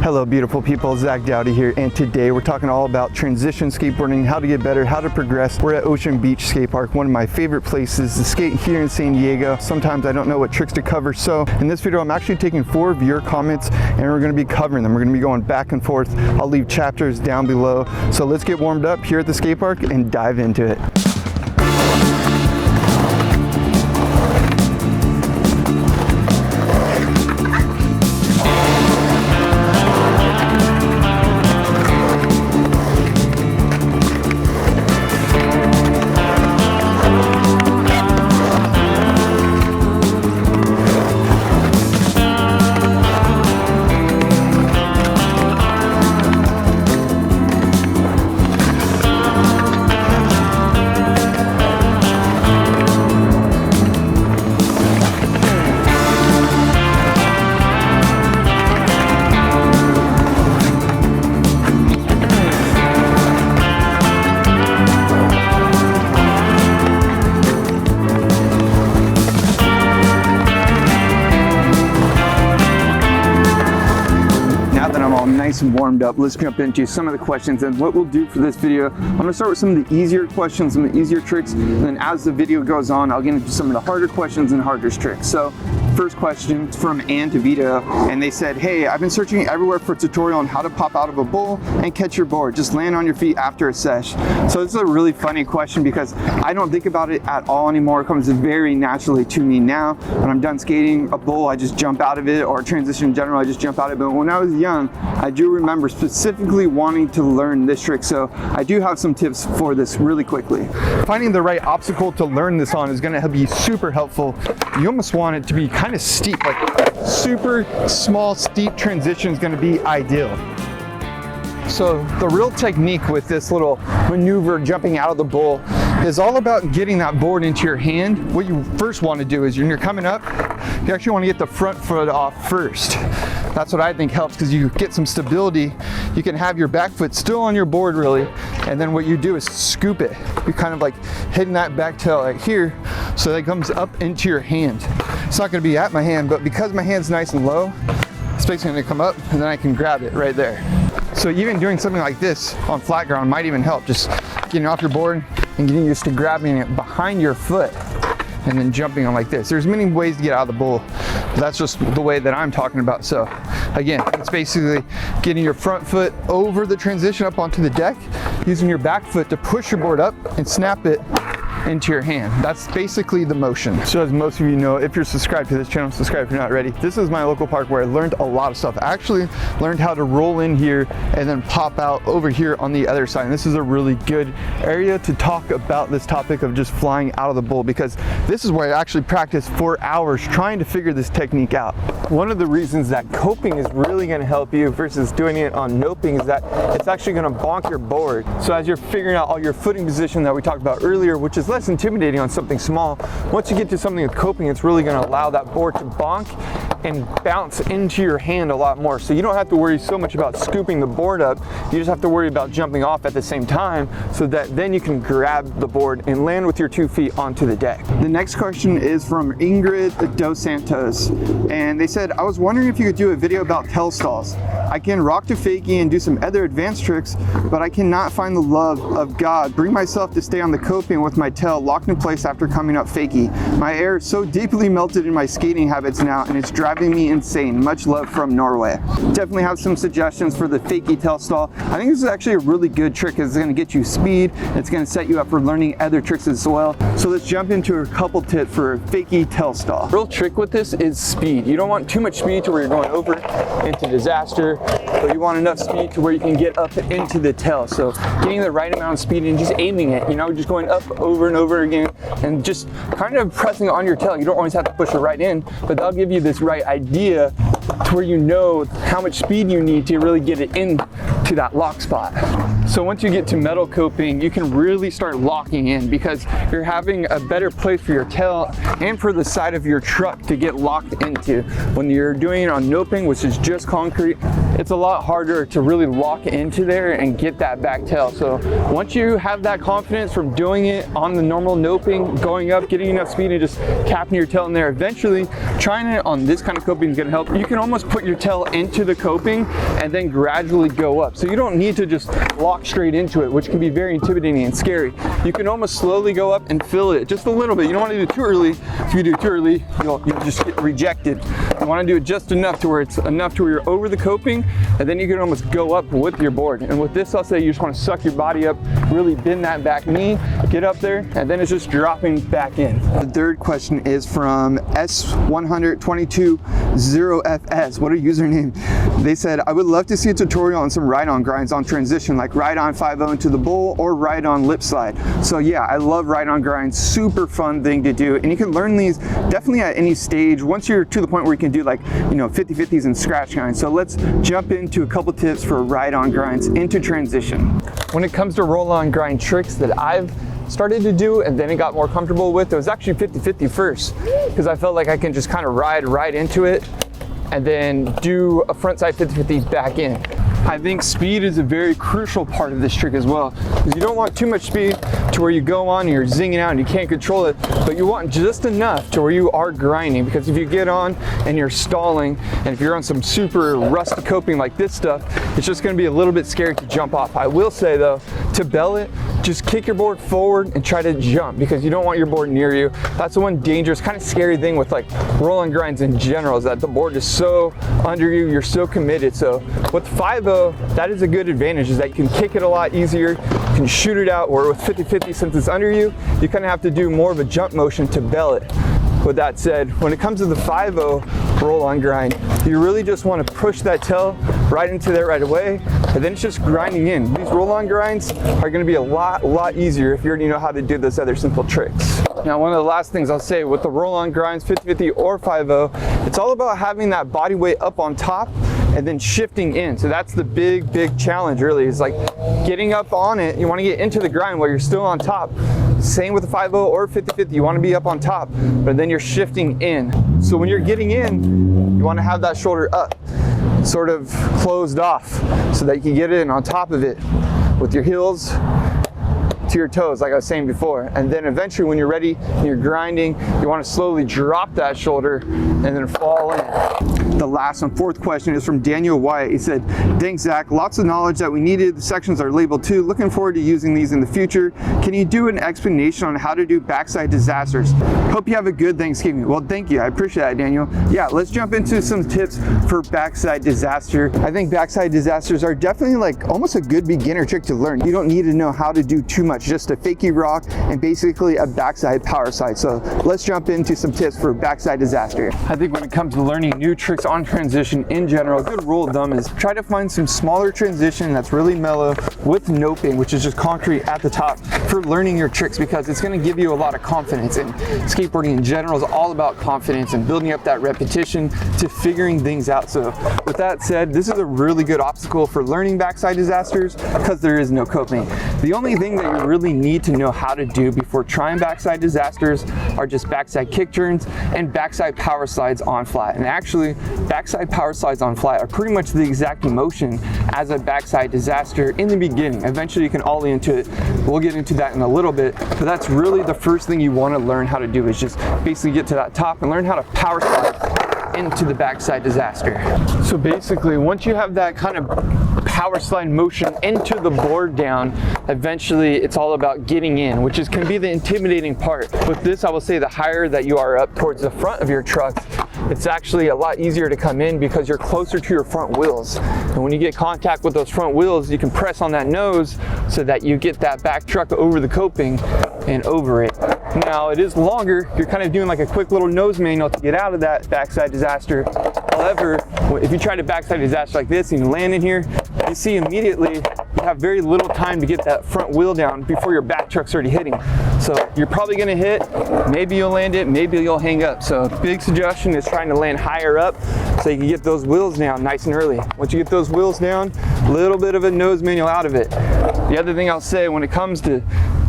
Hello beautiful people, Zach Dowdy here, and today we're talking all about transition skateboarding, how to get better, how to progress. We're at Ocean Beach Skate Park, one of my favorite places to skate here in San Diego. Sometimes I don't know what tricks to cover, so in this video I'm actually taking 4 of your comments and we're going to be covering them. We're going to be going back and forth. I'll leave chapters down below. So let's get warmed up here at the skate park and dive into it. Nice and warmed up, let's jump into some of the questions. And what we'll do for this video, I'm going to start with some of the easier questions, some of the easier tricks, and then as the video goes on I'll get into some of the harder questions and harder tricks. So first question is from Ann DeVito, and they said, hey, I've been searching everywhere for a tutorial on how to pop out of a bowl and catch your board, just land on your feet after a sesh. So this is a really funny question because I don't think about it at all anymore. It comes very naturally to me now. When I'm done skating a bowl, I just jump out of it, or transition in general, I just jump out of it. But when I was young, I do remember specifically wanting to learn this trick, so I do have some tips for this really quickly. Finding the right obstacle to learn this on is going to be super helpful. You almost want it to be kind of steep, like super small steep transition is going to be ideal. So the real technique with this little maneuver, jumping out of the bowl, is all about getting that board into your hand. What you first want to do is when you're coming up, you actually want to get the front foot off first. That's what I think helps, because you get some stability. You can have your back foot still on your board really, and then what you do is scoop it. You're kind of like hitting that back tail right here, so that it comes up into your hand. It's not going to be at my hand, but because my hand's nice and low, it's basically going to come up and then I can grab it right there. So even doing something like this on flat ground might even help, just getting off your board and getting used to grabbing it behind your foot and then jumping on like this. There's many ways to get out of the bowl, but that's just the way that I'm talking about. So again, it's basically getting your front foot over the transition up onto the deck, using your back foot to push your board up and snap it into your hand. That's basically the motion. So as most of you know, if you're subscribed to this channel, subscribe if you're not already. This is my local park where I learned a lot of stuff. I actually learned how to roll in here and then pop out over here on the other side. And this is a really good area to talk about this topic of just flying out of the bowl, because this is where I actually practiced for hours trying to figure this technique out. One of the reasons that coping is really going to help you versus doing it on noping is that it's actually going to bonk your board. So as you're figuring out all your footing position that we talked about earlier, which is less intimidating on something small, once you get to something with coping, it's really going to allow that board to bonk and bounce into your hand a lot more. So you don't have to worry so much about scooping the board up, you just have to worry about jumping off at the same time, so that then you can grab the board and land with your 2 feet onto the deck. The next question is from Ingrid Dos Santos, and they said, I was wondering if you could do a video about tail stalls. I can rock to fakie and do some other advanced tricks, but I cannot find the love of God, bring myself to stay on the coping with my tail locked in place after coming up fakie. My air is so deeply melted in my skating habits now, and it's driving me insane. Much love from Norway. Definitely have some suggestions for the fakie tail stall. I think this is actually a really good trick, because it's going to get you speed. It's going to set you up for learning other tricks as well. So let's jump into a couple tips for fakie tail stall. Real trick with this is speed. You don't want too much speed to where you're going over into disaster, but you want enough speed to where you can get up into the tail. So getting the right amount of speed and just aiming it, you know, just going up over and over again and just kind of pressing on your tail. You don't always have to push it right in, but that'll give you this right idea to where you know how much speed you need to really get it into that lock spot. So once you get to metal coping, you can really start locking in because you're having a better place for your tail and for the side of your truck to get locked into. When you're doing it on noping, which is just concrete, it's a lot harder to really lock into there and get that back tail. So once you have that confidence from doing it on the normal noping, going up, getting enough speed and just capping your tail in there, eventually trying it on this kind of coping is gonna help. You can almost put your tail into the coping and then gradually go up. So you don't need to just lock straight into it, which can be very intimidating and scary. You can almost slowly go up and fill it just a little bit. You don't want to do it too early. If you do it too early, you'll just get rejected. You want to do it just enough to where it's enough to where you're over the coping, and then you can almost go up with your board. And with this, I'll say you just want to suck your body up, really bend that back knee, get up there, and then it's just dropping back in. The third question is from S1220FS. What a username. They said, I would love to see a tutorial on some ride-on grinds on transition, like ride-on 5-0 into the bowl or ride-on lip slide. So yeah, I love ride-on grinds, super fun thing to do. And you can learn these definitely at any stage once you're to the point where you can do like, 50-50s and scratch grinds. So let's jump into a couple tips for ride-on grinds into transition. When it comes to roll-on grind tricks that I've started to do and then it got more comfortable with, it was actually 50-50 first, because I felt like I can just kind of ride right into it and then do a frontside 50-50 back in. I think speed is a very crucial part of this trick as well, because you don't want too much speed to where you go on and you're zinging out and you can't control it, but you want just enough to where you are grinding, because if you get on and you're stalling, and if you're on some super rusty coping like this stuff, it's just going to be a little bit scary to jump off. I will say though, to bell it, just kick your board forward and try to jump, because you don't want your board near you. That's the one dangerous, kind of scary thing with like roll-on grinds in general, is that the board is so under you, you're so committed. So with 5-0, that is a good advantage, is that you can kick it a lot easier, you can shoot it out, or with 50-50, since it's under you, you kind of have to do more of a jump motion to bell it. With that said, when it comes to the 5-0 roll-on grind, you really just want to push that tail right into there right away, and then it's just grinding in. These roll-on grinds are going to be a lot easier if you already know how to do those other simple tricks. Now, one of the last things I'll say with the roll-on grinds, 50-50 or 5-0, it's all about having that body weight up on top and then shifting in. So that's the big challenge really, is like getting up on it. You want to get into the grind while you're still on top. Same with the 5-0 or 50-50, you want to be up on top, but then you're shifting in. So when you're getting in, you want to have that shoulder up, sort of closed off, so that you can get in on top of it with your heels to your toes, like I was saying before. And then eventually when you're ready and you're grinding, you want to slowly drop that shoulder and then fall in. The last one, fourth question, is from Daniel Wyatt. He said, thanks Zach, lots of knowledge that we needed. The sections are labeled too. Looking forward to using these in the future. Can you do an explanation on how to do backside disasters? Hope you have a good Thanksgiving. Well, thank you, I appreciate that, Daniel. Yeah, let's jump into some tips for backside disaster. I think backside disasters are definitely like almost a good beginner trick to learn. You don't need to know how to do too much, just a fakie rock and basically a backside power slide. So let's jump into some tips for backside disaster. I think when it comes to learning new tricks on transition in general, a good rule of thumb is try to find some smaller transition that's really mellow with noping, which is just concrete at the top, for learning your tricks, because it's going to give you a lot of confidence. And skateboarding in general is all about confidence and building up that repetition to figuring things out. So with that said, this is a really good obstacle for learning backside disasters, because there is no coping. The only thing that you really need to know how to do before trying backside disasters are just backside kick turns and backside power slides on flat. And actually, backside power slides on flat are pretty much the exact motion as a backside disaster in the beginning. Eventually you can ollie into it. We'll get into that in a little bit, but that's really the first thing you want to learn how to do, is just basically get to that top and learn how to power slide into the backside disaster. So basically, once you have that kind of power slide motion into the board down, eventually it's all about getting in, which can be the intimidating part. With this, I will say the higher that you are up towards the front of your truck, it's actually a lot easier to come in because you're closer to your front wheels. And when you get contact with those front wheels, you can press on that nose so that you get that back truck over the coping and over it. Now it is longer, you're kind of doing like a quick little nose manual to get out of that backside disaster. However, if you try to backside disaster like this and you land in here, you see immediately you have very little time to get that front wheel down before your back truck's already hitting. So you're probably gonna hit, maybe you'll land it, maybe you'll hang up. So big suggestion is trying to land higher up so you can get those wheels down nice and early. Once you get those wheels down, a little bit of a nose manual out of it. The other thing I'll say when it comes to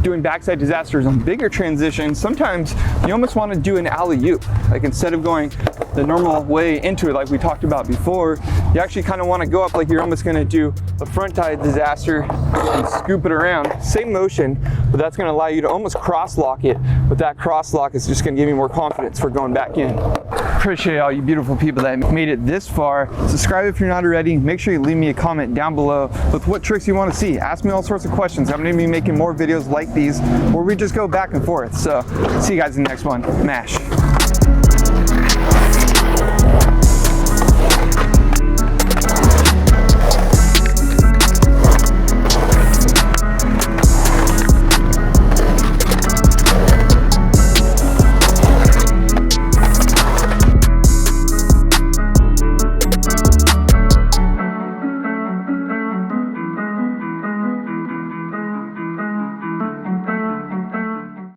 doing backside disasters on bigger transitions, sometimes you almost want to do an alley-oop. Like instead of going the normal way into it like we talked about before, you actually kind of want to go up like you're almost going to do a front side disaster and scoop it around. Same motion, but that's going to allow you to almost cross lock it. But that cross lock is just going to give you more confidence for going back in. Appreciate all you beautiful people that made it this far. Subscribe if you're not already. Make sure you leave me a comment down below with what tricks you want to see. Ask me all sorts of questions. I'm going to be making more videos like these where we just go back and forth. So see you guys in the next one. Mash.